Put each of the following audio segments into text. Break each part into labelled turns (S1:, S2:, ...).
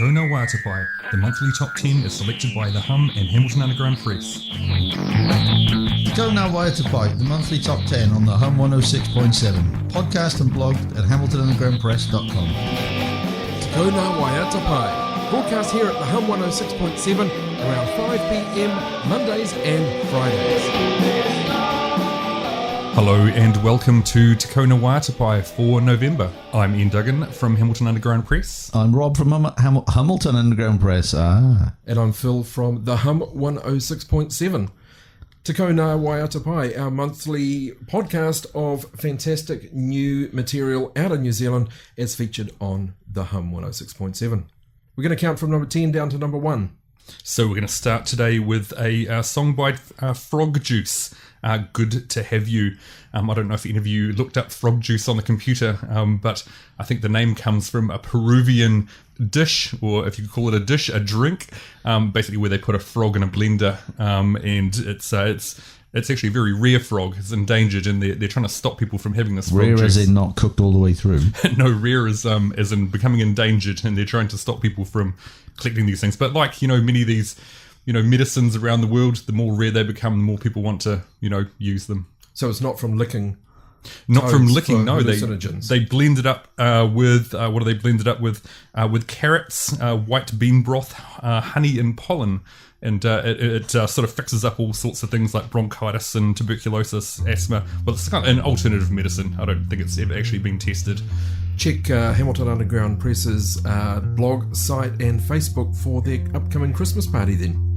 S1: Tekau Waiata, the monthly top 10 is selected by the Hum and Hamilton Underground Press.
S2: Tekau Waiata, the monthly top 10 on the Hum 106.7, podcast and blogged at hamiltonundergroundpress.com.
S3: Tekau Waiata, broadcast here at the Hum 106.7 around 5 p.m. Mondays and Fridays.
S1: Hello and welcome to Tekau Waiata for November. I'm Ian Duggan from Hamilton Underground Press.
S2: I'm Rob from Hamilton Underground Press.
S3: And I'm Phil from the Hum 106.7. Tekau Waiata, our monthly podcast of fantastic new material out of New Zealand as featured on the Hum 106.7. We're going to count from number 10 down to number 1.
S1: So we're going to start today with a song by Frog Juice, Good to Have You. I don't know if any of you looked up frog juice on the computer, but I think the name comes from a Peruvian dish, or if you could call it a dish, a drink, basically where they put a frog in a blender, and it's actually a very rare frog. It's endangered, and they're trying to stop people from having this frog
S2: rare
S1: juice.
S2: As in not cooked all the way through?
S1: No, rare as in becoming endangered, and they're trying to stop people from collecting these things. But like, many of these, medicines around the world, the more rare they become, the more people want to, use them.
S3: So it's not from licking.
S1: Not from licking, no.
S3: They
S1: blend it up with what do they blend it up with? With carrots, white bean broth, honey, and pollen, and it sort of fixes up all sorts of things like bronchitis and tuberculosis, asthma. Well, it's kind of an alternative medicine. I don't think it's ever actually been tested.
S3: Check Hamilton Underground Press's blog, site, and Facebook for their upcoming Christmas party. Then.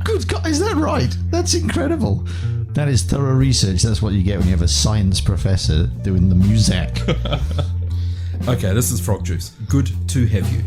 S2: Good God, is that right? That's incredible. That is thorough research. That's what you get when you have a science professor doing the music.
S3: Okay, this is Frog Juice. Good to have you.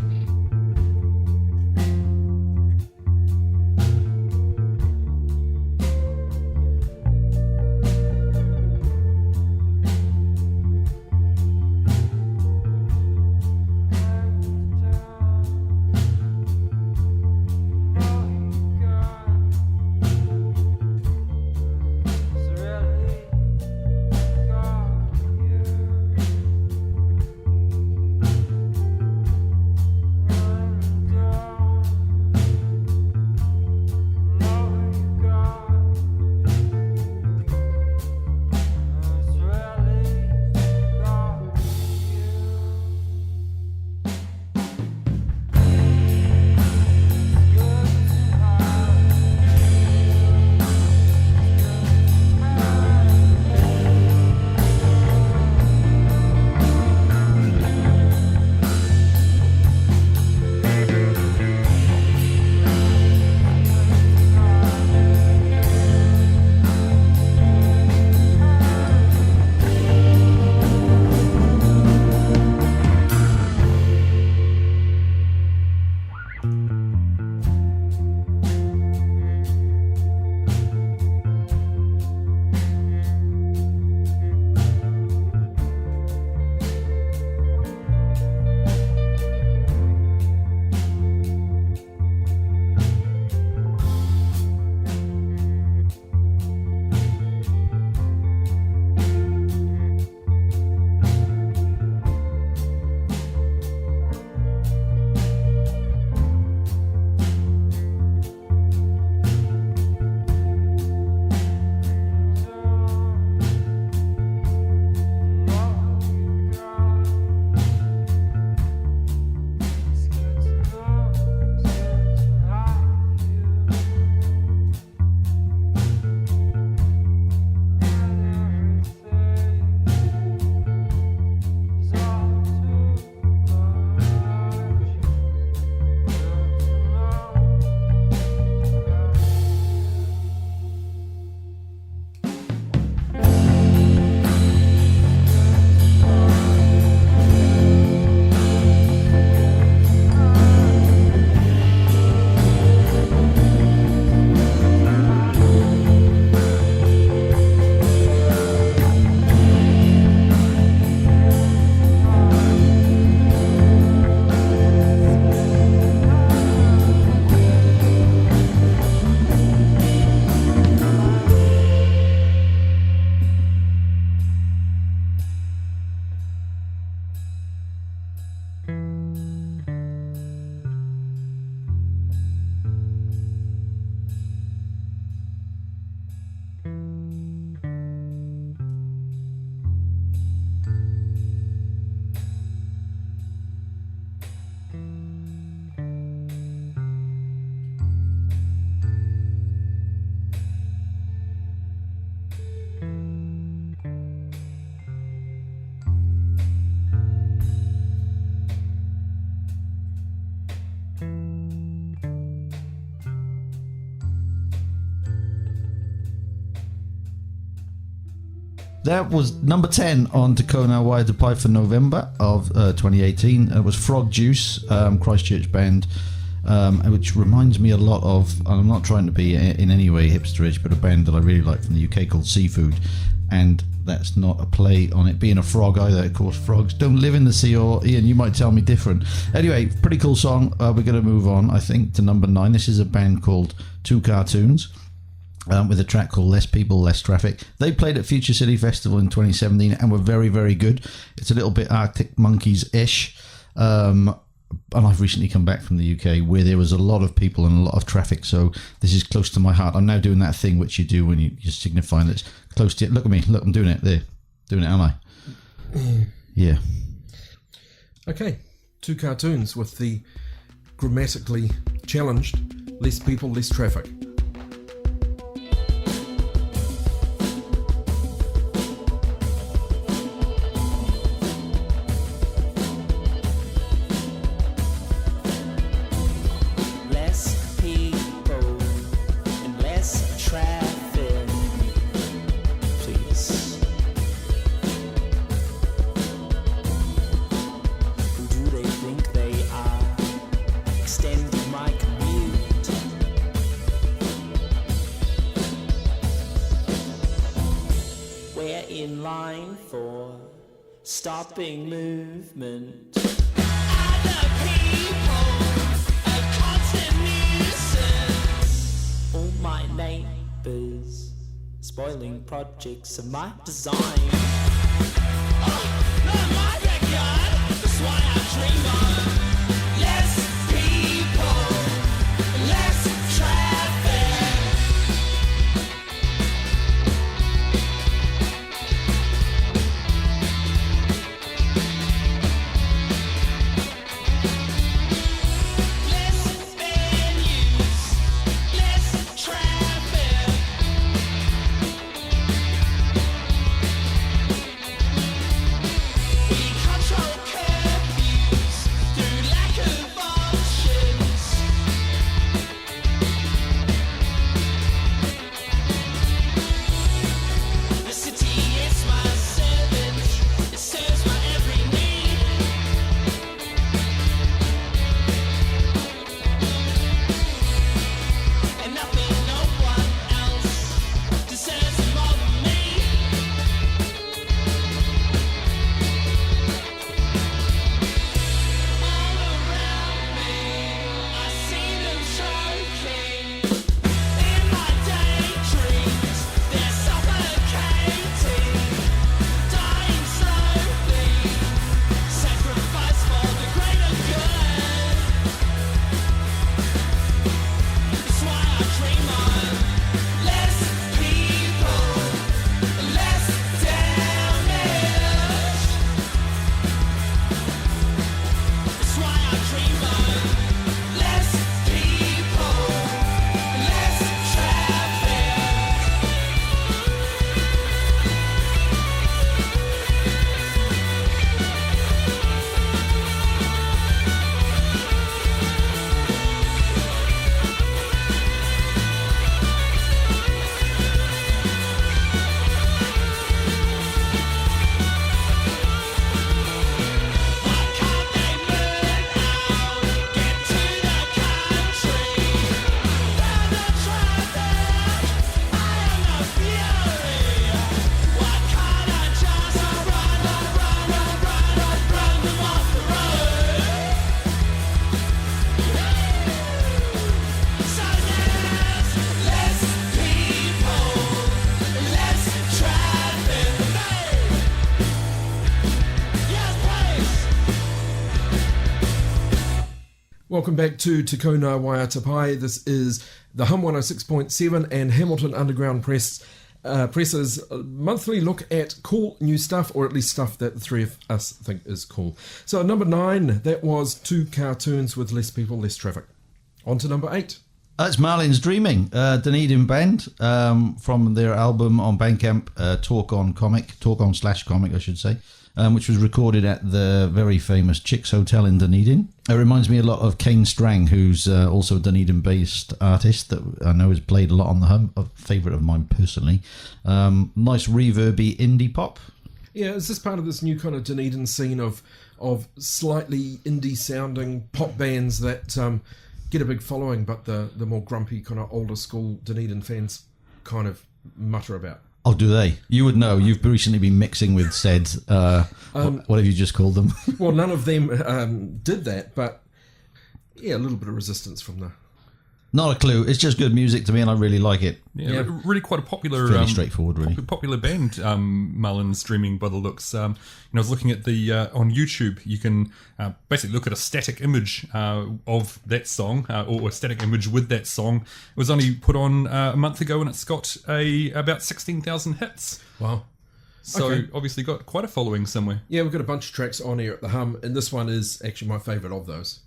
S2: That was number 10 on Tekau na Waiata Pai for November of 2018. It was Frog Juice, Christchurch band, which reminds me a lot of, and I'm not trying to be in any way hipsterish, but a band that I really like from the UK called Seafood. And that's not a play on it being a frog either. Of course, frogs don't live in the sea, or Ian, you might tell me different. Anyway, pretty cool song. We're going to move on, I think, to number 9. This is a band called Two Cartoons. With a track called Less People, Less Traffic. They played at Future City Festival in 2017 and were very, very good. It's a little bit Arctic Monkeys-ish. And I've recently come back from the UK where there was a lot of people and a lot of traffic, so this is close to my heart. I'm now doing that thing which you do when you signify that it's close to it. Look at me. Look, I'm doing it. There. Doing it, am I? Yeah.
S3: Okay. Two Cartoons with the grammatically challenged Less People, Less Traffic.
S4: Stopping movement. Other people, a constant nuisance. All my neighbours, spoiling projects of my design. Oh, not my backyard, that's why I dream on. Less people, less traffic.
S3: Welcome back to Tekau na Waiata Pai. This is the Hum 106.7 and Hamilton Underground Press's monthly look at cool new stuff, or at least stuff that the three of us think is cool. So number 9, that was Two Cartoons with Less People, Less Traffic. On to number 8.
S2: That's Marlin's Dreaming, Dunedin band, from their album on Bandcamp, Talk On /Comic, I should say, which was recorded at the very famous Chicks Hotel in Dunedin. It reminds me a lot of Kane Strang, who's also a Dunedin-based artist that I know has played a lot on the Hum, a favourite of mine personally. Nice reverby indie pop.
S3: Yeah, is this part of this new kind of Dunedin scene of slightly indie-sounding pop bands that get a big following, but the more grumpy kind of older school Dunedin fans kind of mutter about?
S2: Oh, do they? You would know. You've recently been mixing with said. What have you just called them?
S3: Well, none of them did that, but yeah, a little bit of resistance from the...
S2: Not a clue. It's just good music to me, and I really like it.
S1: Yeah, really quite a popular,
S2: Fairly straightforward, really.
S1: Popular band. Mullen's Dreaming by the looks. I was looking at the on YouTube. You can basically look at a static image of that song, or a static image with that song. It was only put on a month ago, and it's got about 16,000 hits.
S3: Wow.
S1: So
S3: Okay.
S1: obviously got quite a following somewhere.
S3: Yeah, we've got a bunch of tracks on here at the Hum, and this one is actually my favourite of those.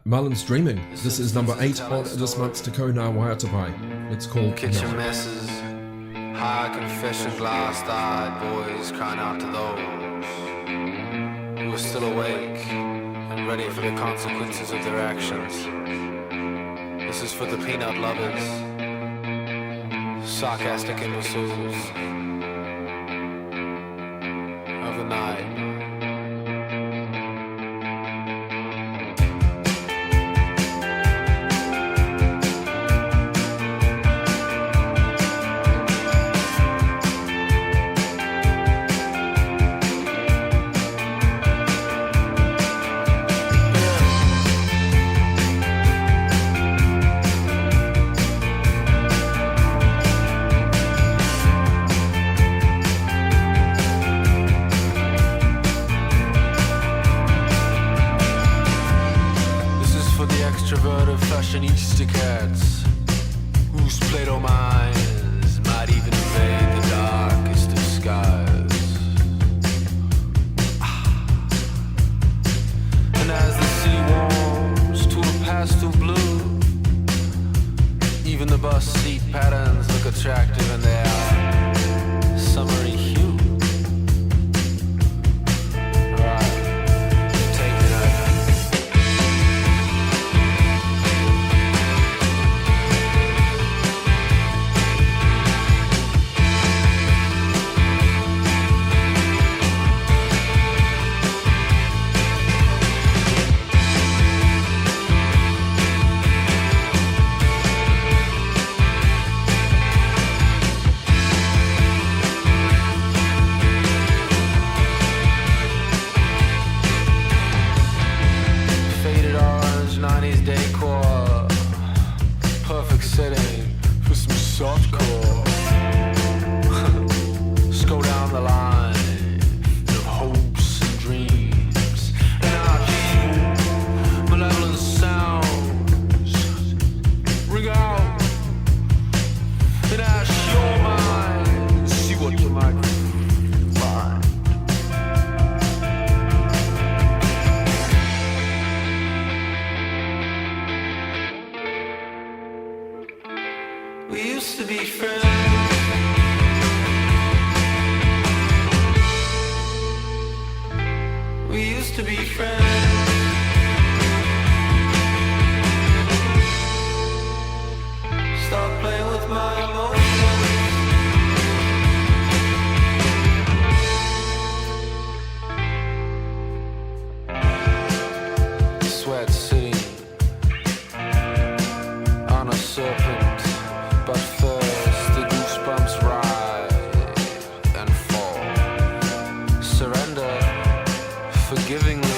S3: Mullen's Dreaming. This is number 8 on this month's Tekau Ngā Waiata Pai. It's called
S5: Kitchen
S3: No.
S5: messes, high confession, glass-eyed boys crying out to those who are still awake and ready for the consequences of their actions. This is for the peanut lovers, sarcastic imbeciles of the night. Extroverted fashionista cats whose Play-Doh minds might even invade the darkest of skies. And as the city warms to a pastel blue, even the bus seat patterns look attractive in their summery hue. Forgivingly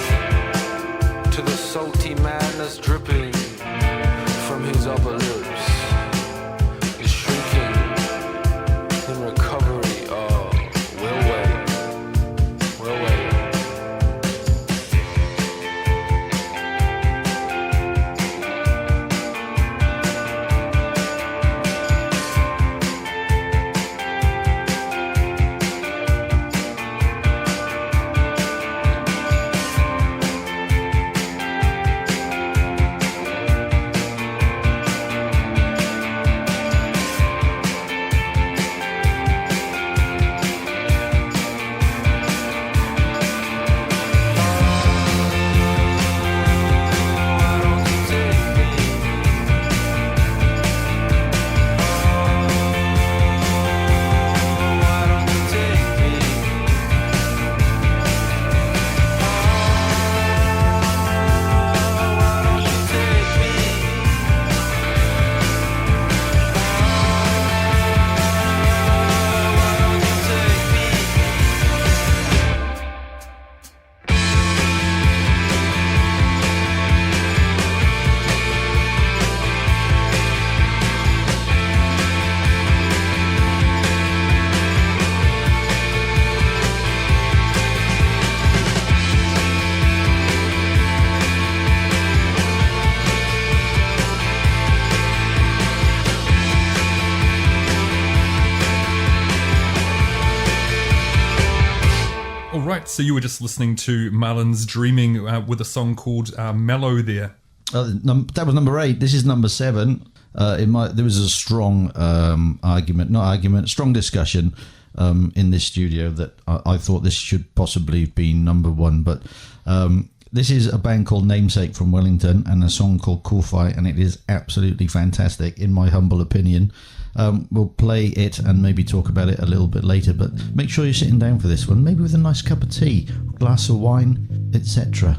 S1: right, so you were just listening to Marlin's Dreaming with a song called Mellow there.
S2: That was number 8. This is number 7. There was a strong strong discussion in this studio that I thought this should possibly be number 1. But this is a band called Namesake from Wellington and a song called Cool Fight, and it is absolutely fantastic, in my humble opinion. We'll play it and maybe talk about it a little bit later, but make sure you're sitting down for this one, maybe with a nice cup of tea, glass of wine, etc.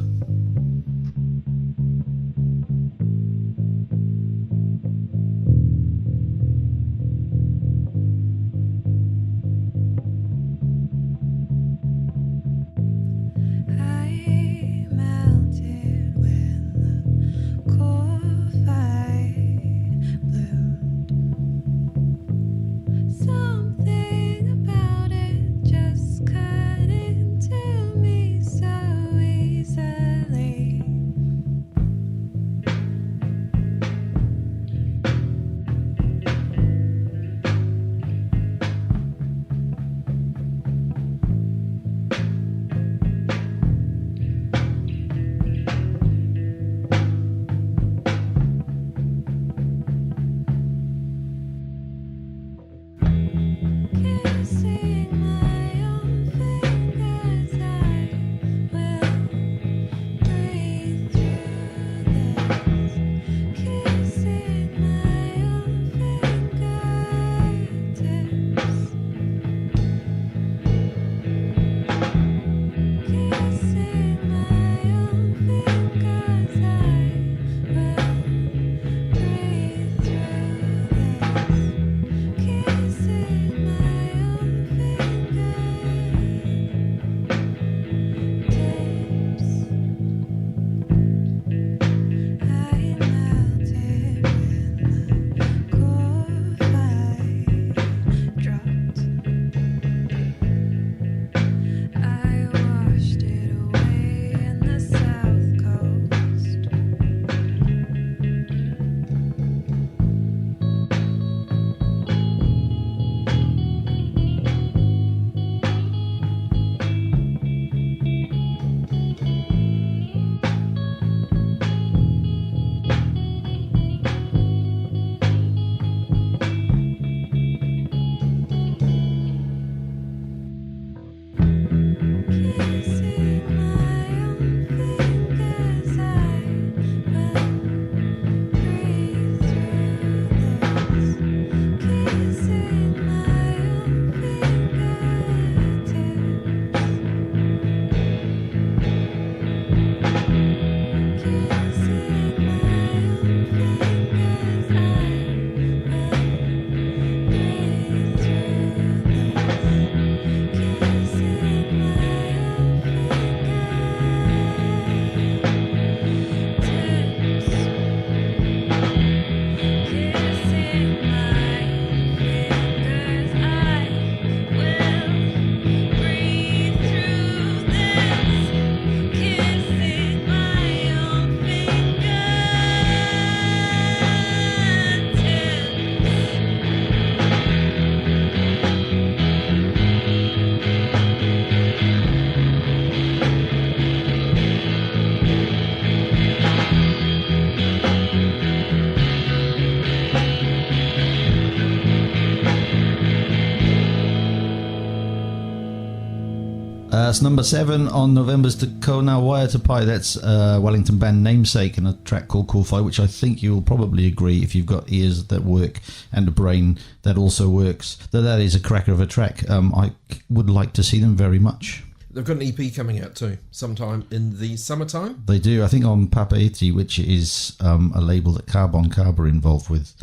S2: That's number 7 on November's Tekau Waiata Pai. That's Wellington band Namesake and a track called Cool Fight, which I think you'll probably agree, if you've got ears that work and a brain that also works, that is a cracker of a track. I would like to see them very much.
S3: They've got an EP coming out too, sometime in the summertime.
S2: They do, I think, on Papaiti, which is a label that Carbon Carb are involved with.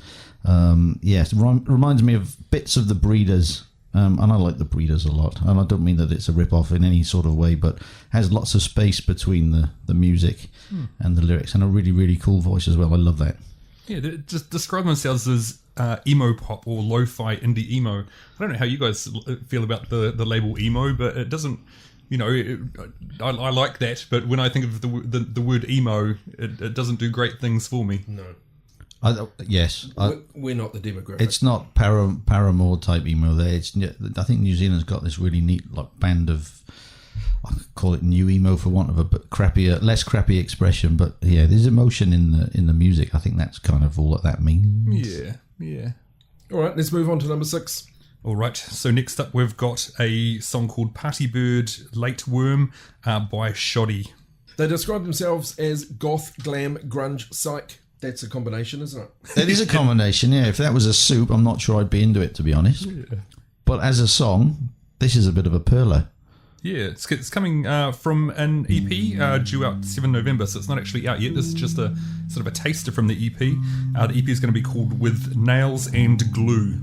S2: Yes, reminds me of bits of the Breeders. And I like the Breeders a lot, and I don't mean that it's a rip-off in any sort of way, but has lots of space between the music and the lyrics, and a really, really cool voice as well. I love that.
S1: Yeah, they just describe themselves as emo pop or lo-fi indie emo. I don't know how you guys feel about the label emo, but it doesn't, you know, I like that, but when I think of the word emo, it doesn't do great things for me.
S3: No. We're not the demographic.
S2: It's not Paramore type emo there. I think New Zealand's got this really neat band of I could call it new emo for want of a less crappy expression. But yeah, there's emotion in the music. I think that's kind of all that means.
S1: Yeah.
S3: All right, let's move on to number 6.
S1: All right, so next up we've got a song called Party Bird Late Worm by Shoddy.
S3: They describe themselves as goth, glam, grunge, psych. That's a combination, isn't it?
S2: That is a combination, yeah. If that was a soup, I'm not sure I'd be into it, to be honest. Yeah. But as a song, this is a bit of a perler.
S1: Yeah, it's coming from an EP due out 7 November, so it's not actually out yet. This is just a sort of a taster from the EP. The EP is going to be called With Nails and Glue.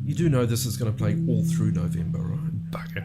S3: You do know this is going to play all through November, right?
S1: Bugger.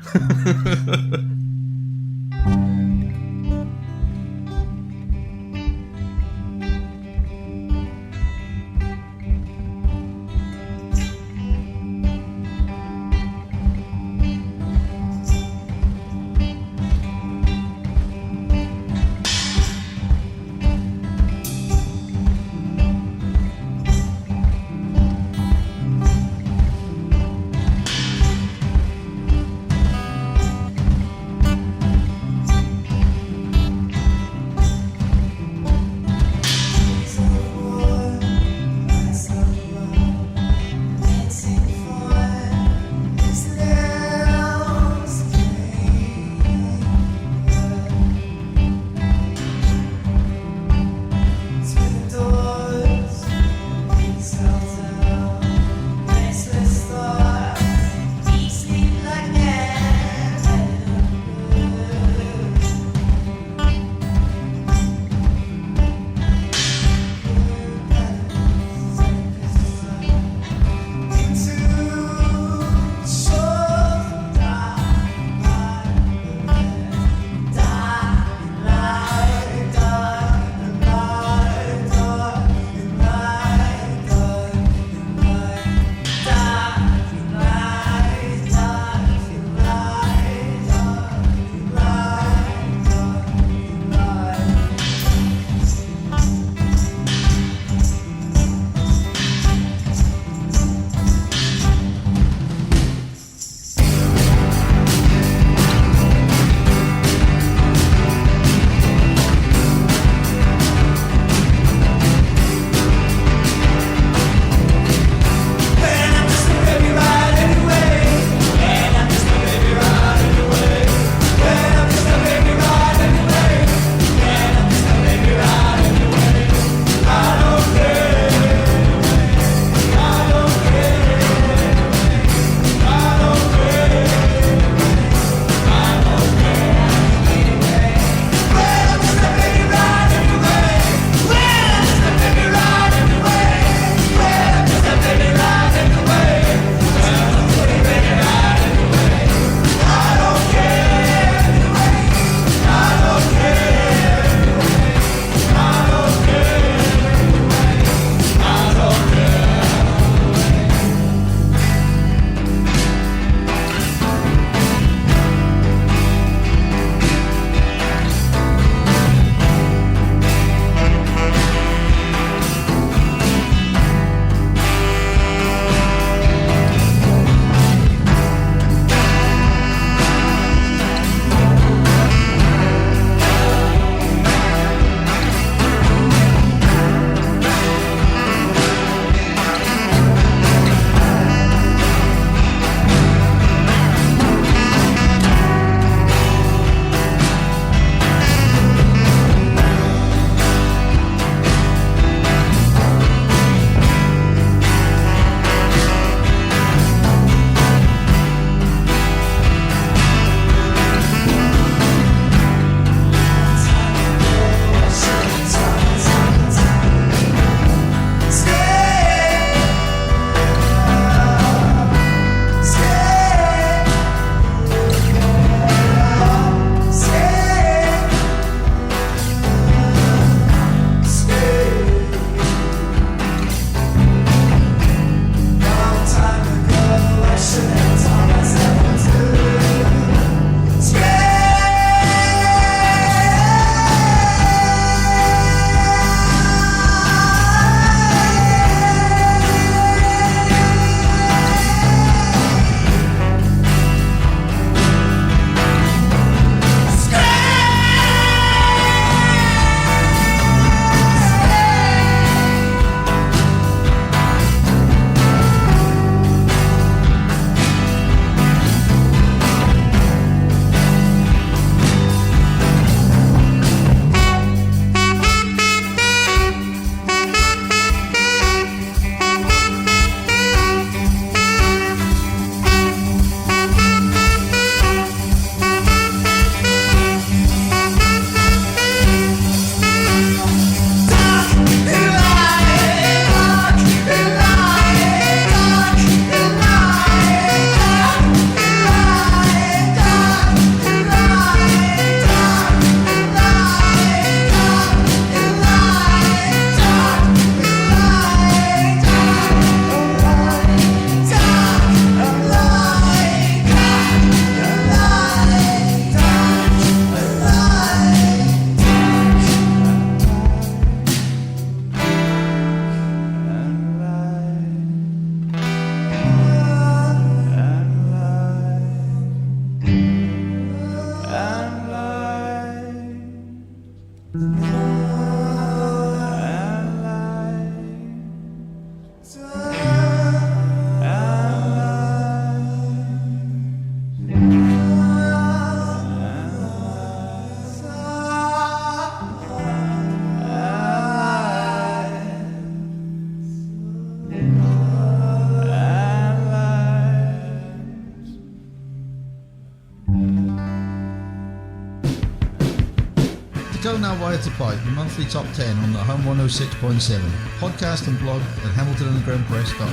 S2: Tekau Waiata Pai, the monthly top 10 on the Hum 106.7. Podcast and blog at hamiltonundergroundpress.com.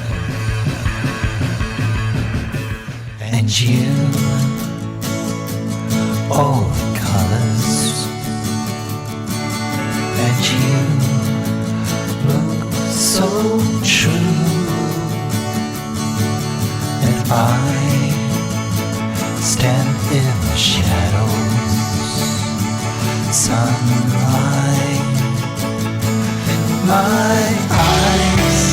S6: And you, all the colours, and you look so true, and I stand in the shadows, sunlight in my eyes.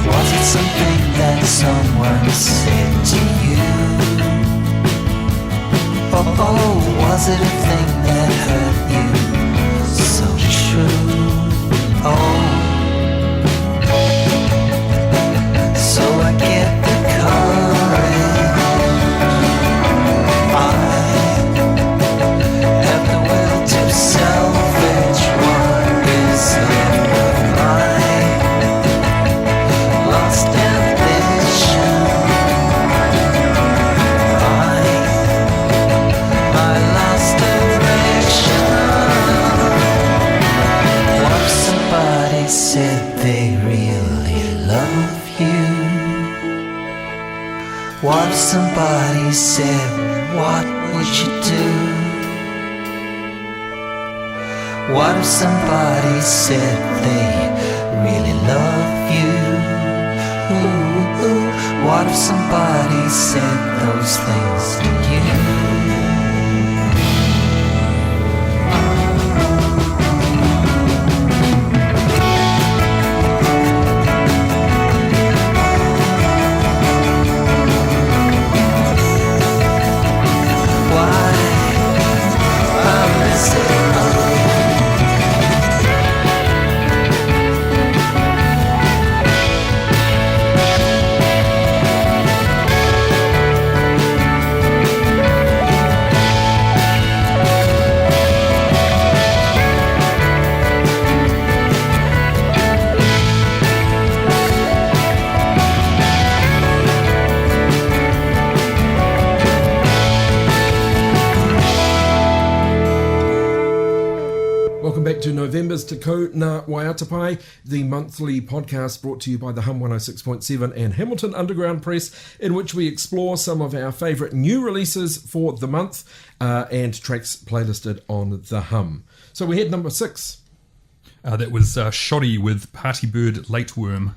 S6: Was it something that someone said to you? Oh, was it a thing that hurt you so true? Oh, so I get the courage, I have the will to salvage what is left of my lost ambition. My lost direction. What if somebody said they really love you? What if somebody said, what would you do? What if somebody said they really love you? Ooh, ooh. What if somebody said those things to you?
S3: To November's Tekau na Waiata Pai, the monthly podcast brought to you by the Hum 106.7 and Hamilton Underground Press, in which we explore some of our favourite new releases for the month and tracks playlisted on the Hum. So we had number 6.
S1: That was Shoddy with Party Bird Late Worm.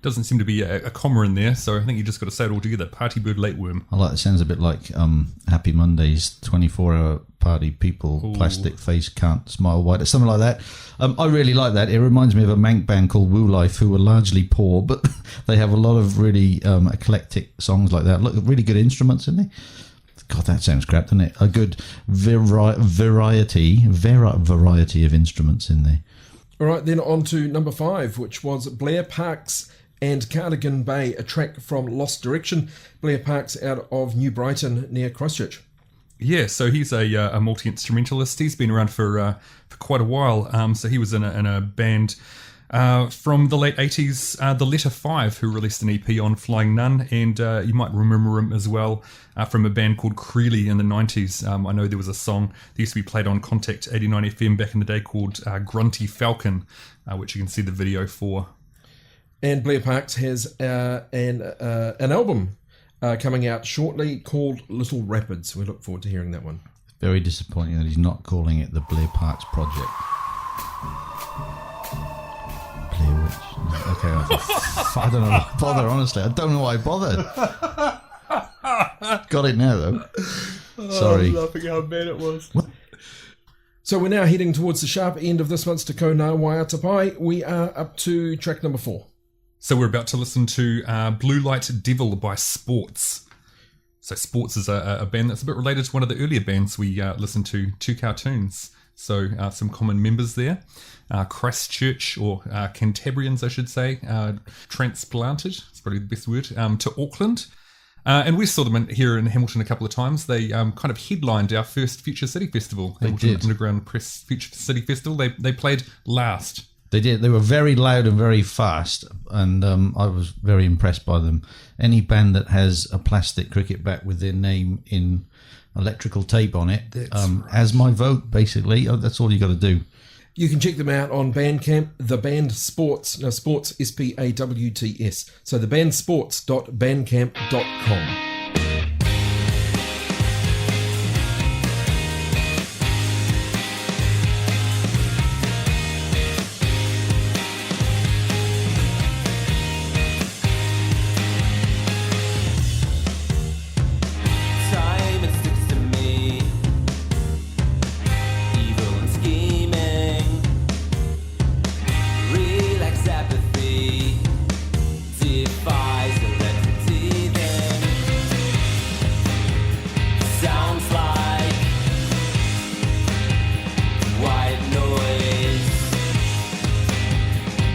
S1: Doesn't seem to be a comma in there, so I think you just got to say it all together. Party Bird Late Worm.
S2: I like it. Sounds a bit like Happy Mondays, 24-hour party people,
S1: Ooh. Plastic
S2: face, can't smile white, something like that. I really like that. It reminds me of a Manx band called Woo Life, who were largely poor, but they have a lot of really eclectic songs like that. Look, really good instruments in there. God, that sounds crap, doesn't it? A good variety of instruments in there.
S3: All right, then on to number 5, which was Blair Parks and Cardigan Bay, a track from Lost Direction. Blair Parks out of New Brighton near Christchurch.
S1: Yeah, so he's a multi-instrumentalist. He's been around for quite a while. So he was in a band from the late 80s, The Letter 5, who released an EP on Flying Nun, and you might remember him as well from a band called Creeley in the 90s. I know there was a song that used to be played on Contact 89 FM back in the day called Grunty Falcon, which you can see the video for.
S3: And Blair Parks has an album coming out shortly called Little Rapids. We look forward to hearing that one.
S2: Very disappointing that he's not calling it the Blair Parks Project. Blair Witch. Okay, I don't know why I bother, honestly. I don't know why I bothered. Got it now, though. Sorry.
S1: I'm laughing how bad it was.
S2: What?
S3: So we're now heading towards the sharp end of this month's Tekau na Waiata Pai. We are up to track number 4.
S1: So we're about to listen to Blue Light Devil by Sports. So Sports is a band that's a bit related to one of the earlier bands we listened to, Two Cartoons. So some common members there. Christchurch, or Cantabrians I should say, transplanted, it's probably the best word, to Auckland. And we saw them here in Hamilton a couple of times. They kind of headlined our first Future City Festival.
S2: They
S1: Hamilton
S2: did.
S1: Underground Press Future City Festival. They played last.
S2: They did. They were very loud and very fast, and I was very impressed by them. Any band that has a plastic cricket bat with their name in electrical tape on it
S1: That's right.
S2: as my vote, basically. That's all you got to do.
S3: You can check them out on Bandcamp, the band Sports, no, Sports, SPAWTS. So thebandsports.bandcamp.com.
S4: Time it sticks to me, evil and scheming, relax apathy, defies electric teething. Sounds like white noise,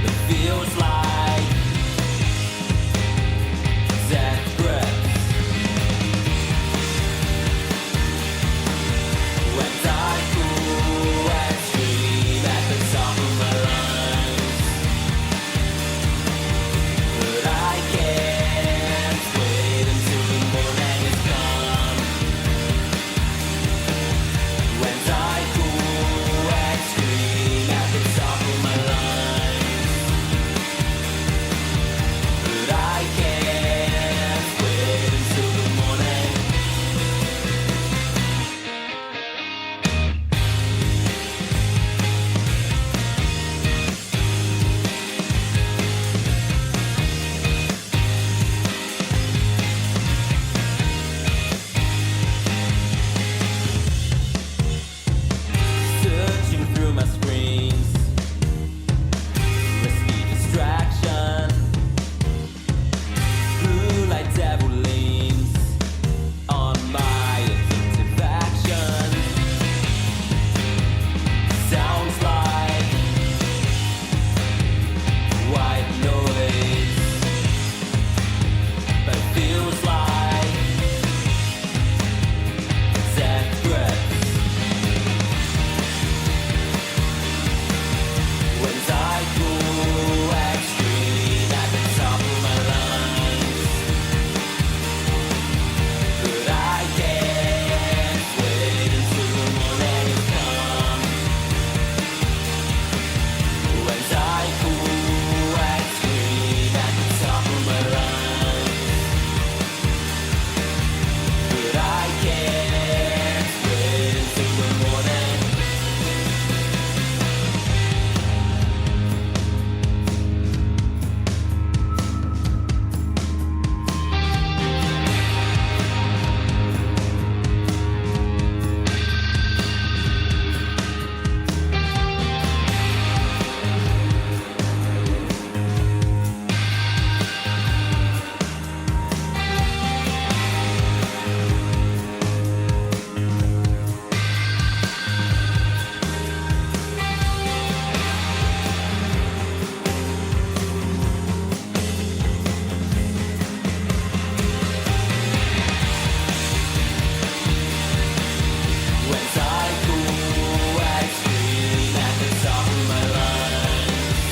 S4: it feels like death breath. When I cool and scream at the top of my lungs, but I can't wait until the morning has come. When I cool and scream at the top of my lungs, but I can't wait until the morning. Searching through my screens, risky distraction. Blue light devil leans on my addictive action. Sounds like white noise, but it feels like death breath. When I go and scream at the top of my lungs, but I can't wait until the morning has come. When I go and scream at the top of my lungs, but I can't wait until the morning. When I go and scream at the top of my lungs,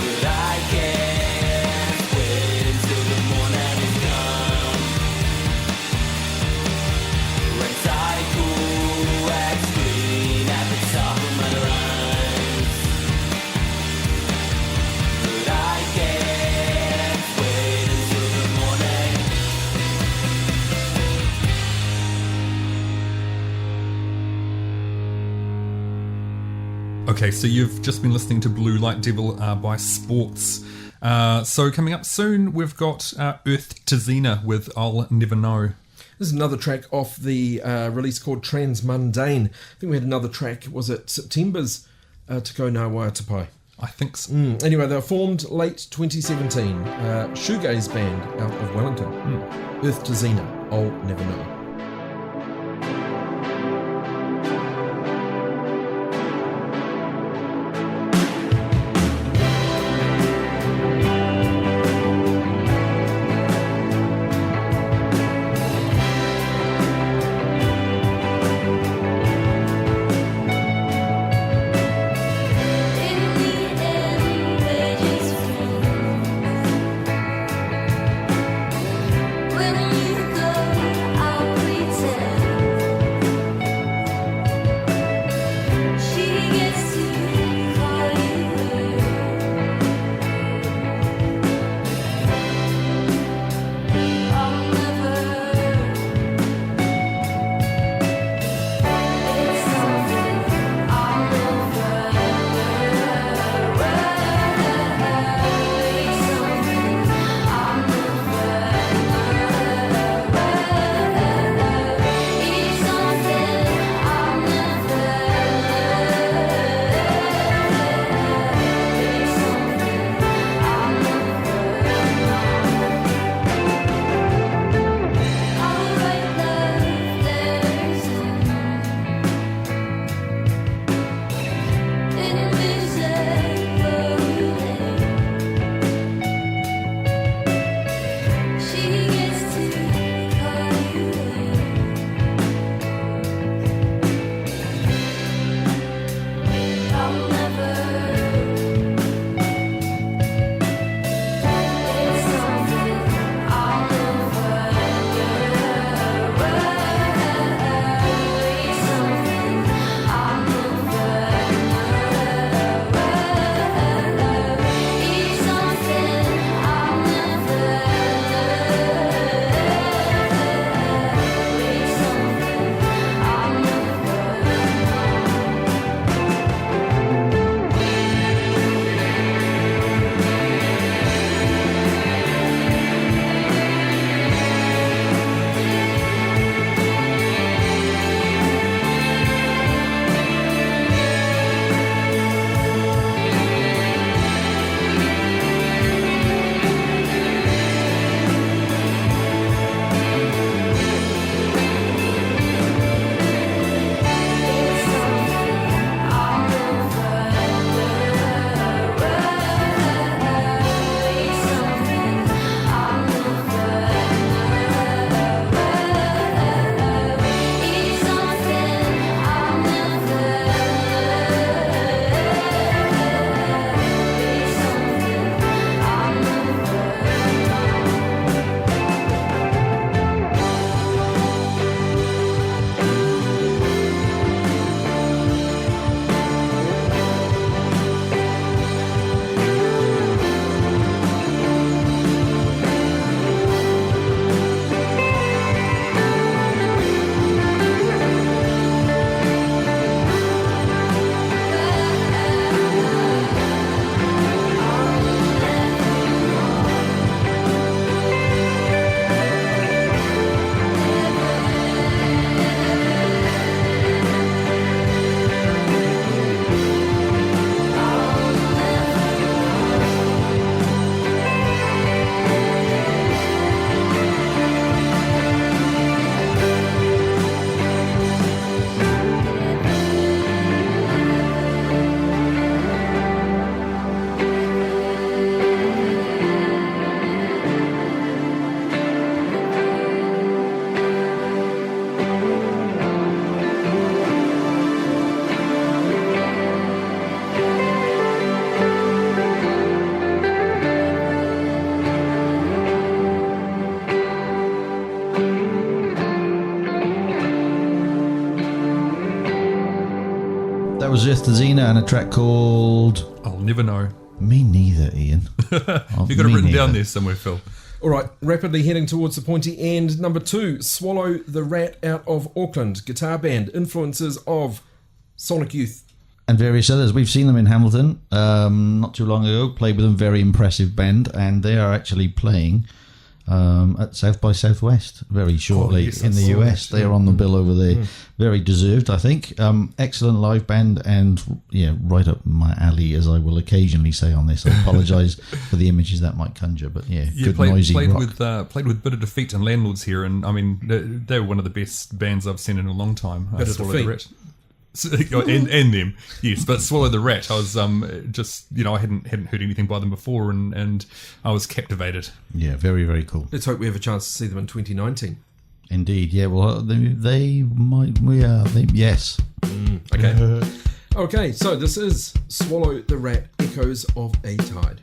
S4: but I can't wait until the morning has come. When I go and scream at the top of my lungs, but I can't wait until the morning.
S1: Okay, so you've just been listening to Blue Light Devil by Sports. So coming up soon, we've got Earth to Xena with I'll Never Know.
S3: This is another track off the release called Transmundane. I think we had another track, was it September's Tekau na Waiata?
S1: I think so.
S3: Anyway, they were formed late 2017. Shoegaze band out of Wellington. Earth to Xena, I'll Never Know.
S7: When you go,
S2: That was Zith Zena and a track called...
S1: I'll never know.
S2: Me neither, Ian.
S1: You got it written down there somewhere, Phil.
S3: All right, rapidly heading towards the pointy end. Number 2, Swallow the Rat out of Auckland. Guitar band, influences of Sonic Youth.
S2: And various others. We've seen them in Hamilton not too long ago. Played with them, very impressive band. And they are actually playing at South by Southwest very shortly in the US. They are on the bill over there. Very deserved, I think. Excellent live band and right up my alley, as I will occasionally say on this. I apologise for the images that might conjure, but good noisy rock.
S1: Played with Bit of Defeat and Landlords here, and I mean they were one of the best bands I've seen in a long time.
S3: Bit of
S1: Swallow the
S3: Defeat.
S1: Rat. and them, yes, but Swallow the Rat, I was just I hadn't heard anything by them before, and I was captivated.
S2: Yeah, very, very cool.
S3: Let's hope we have a chance to see them in 2019.
S2: Indeed, yeah. Well, they might. Yes.
S3: Okay. Okay, so this is Swallow the Rat, Echoes of a Tide.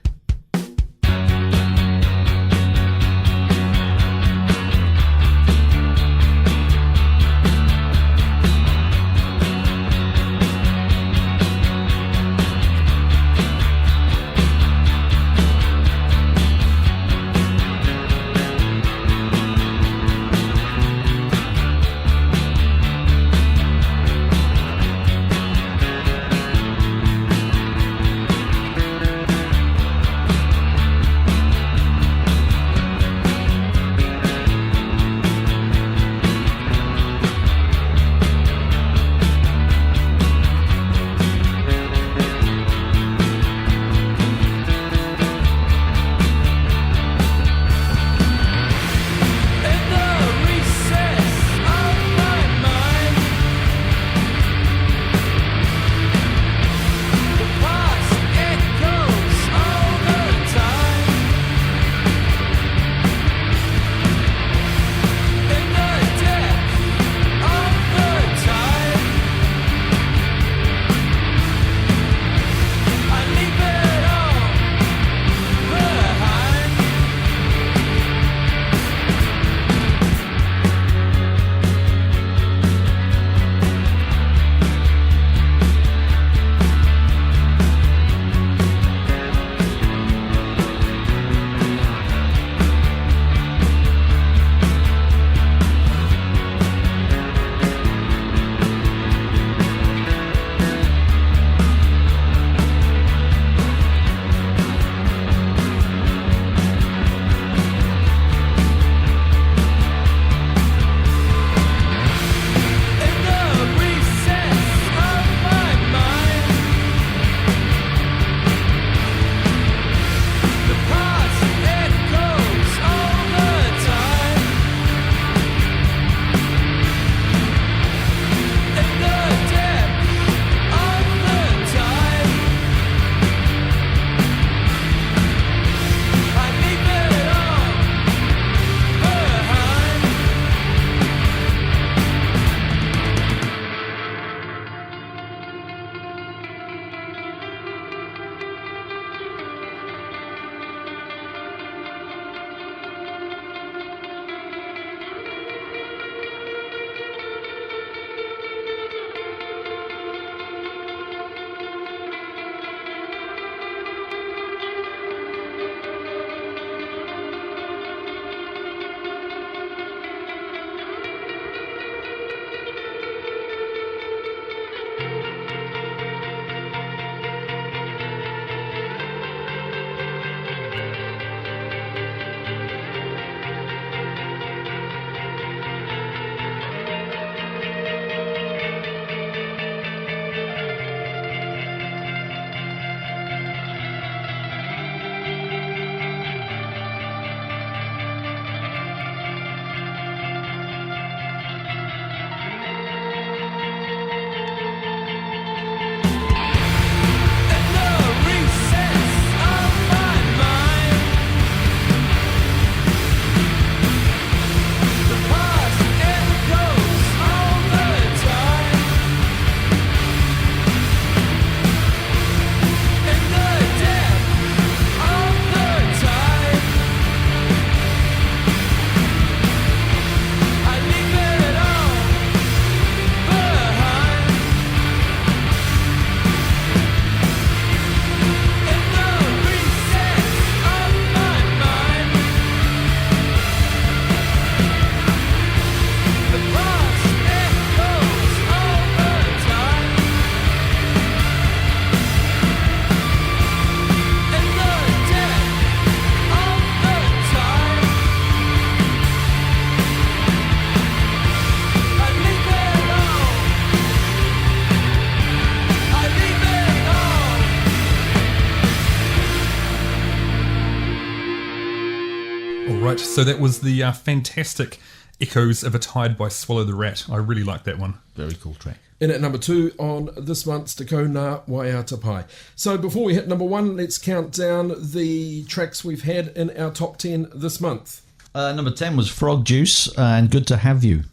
S1: Right, so that was the fantastic Echoes of a Tide by Swallow the Rat. I really like that one.
S2: Very cool track.
S3: In at number 2 on this month's Tekau Ngā Waiata Pai. So before we hit number 1, let's count down the tracks we've had in our top 10 this month.
S2: Number 10 was Frog Juice and Good to Have You.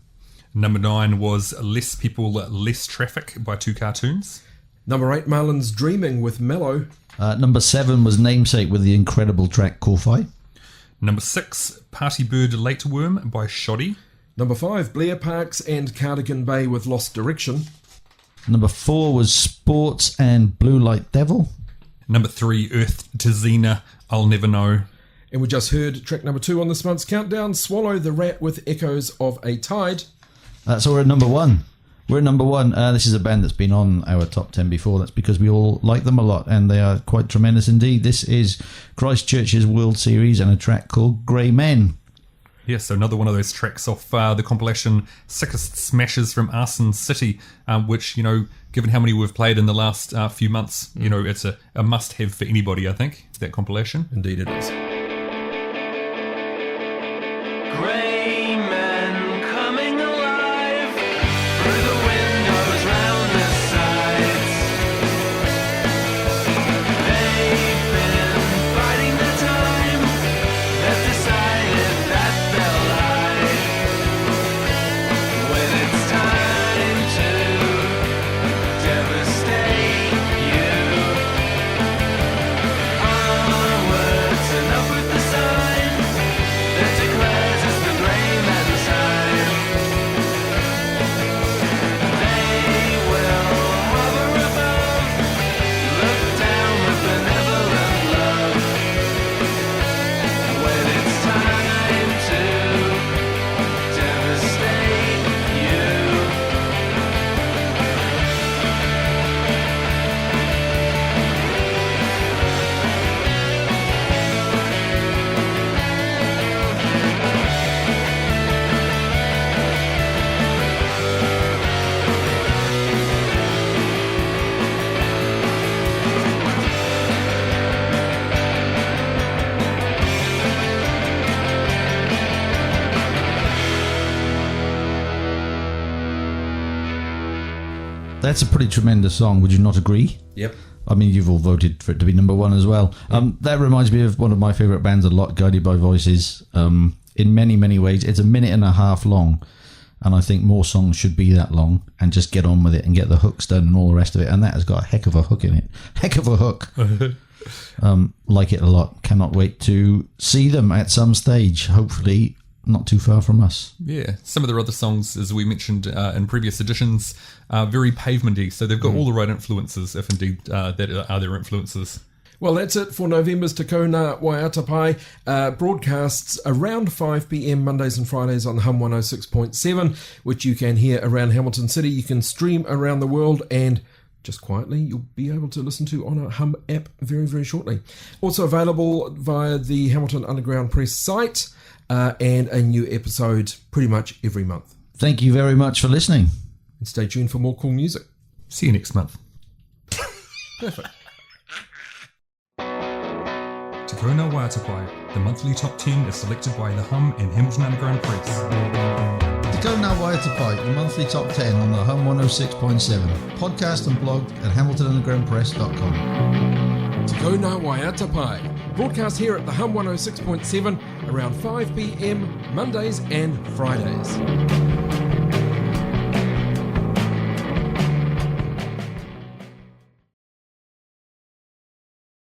S1: Number 9 was Less People, Less Traffic by Two Cartoons.
S3: Number 8, Marlon's Dreaming with Mellow.
S2: Number 7 was Namesake with the incredible track Korwhai.
S1: Number 6, Party Bird Late Worm by Shoddy.
S3: Number 5, Blair Parks and Cardigan Bay with Lost Direction.
S2: Number 4 was Sports and Blue Light Devil.
S1: Number 3, Earth to Xena, I'll Never Know.
S3: And we just heard track number 2 on this month's countdown, Swallow the Rat with Echoes of a Tide.
S2: So we're at number 1. We're at number 1. This is a band that's been on our top 10 before. That's because we all like them a lot and they are quite tremendous indeed. This is Christchurch's World Series and a track called Grey Men.
S1: Yes, so another one of those tracks off the compilation Sickest Smashes from Arson City, which, you know, given how many we've played in the last few months, you know, it's a must-have for anybody, I think, that compilation.
S3: Indeed it is.
S4: Grey men coming alive through the windows round the sides. They've been biding the time that decided that they'll hide. When it's time to devastate you, onwards and up with the sign that declares it's the grey man's time. They will hover above, look down with benevolent love. When it's time to devastate you.
S2: That's a pretty tremendous song, would you not agree?
S3: Yep.
S2: I mean, you've all voted for it to be number 1 as well. That reminds me of one of my favourite bands a lot, Guided by Voices. In many, many ways, it's a minute and a half long. And I think more songs should be that long and just get on with it and get the hooks done and all the rest of it. And that has got a heck of a hook in it. Heck of a hook. Like it a lot. Cannot wait to see them at some stage. Hopefully not too far from us.
S1: Yeah, some of their other songs, as we mentioned in previous editions, are very pavement-y, so they've got all the right influences, if indeed that are their influences.
S3: Well, that's it for November's Tekau Ngā Waiata Pai. Broadcasts around 5 p.m. Mondays and Fridays on Hum 106.7, which you can hear around Hamilton City. You can stream around the world and just quietly you'll be able to listen to on a Hum app very, very shortly. Also available via the Hamilton Underground Press site and a new episode pretty much every month.
S2: Thank you very much for listening.
S3: And stay tuned for more cool music.
S1: See you next month.
S3: Perfect.
S1: Tekau Ngā Waiata Pai, the monthly top 10 is selected by the Hum and Hamilton Underground Press.
S2: Tekau Ngā Waiata Pai, the monthly top 10 on the Hum 106.7. Podcast and blog at hamiltonundergroundpress.com.
S3: Tekau Ngā Waiata Pai. Broadcast here at the Hum 106.7 around 5 p.m. Mondays and Fridays.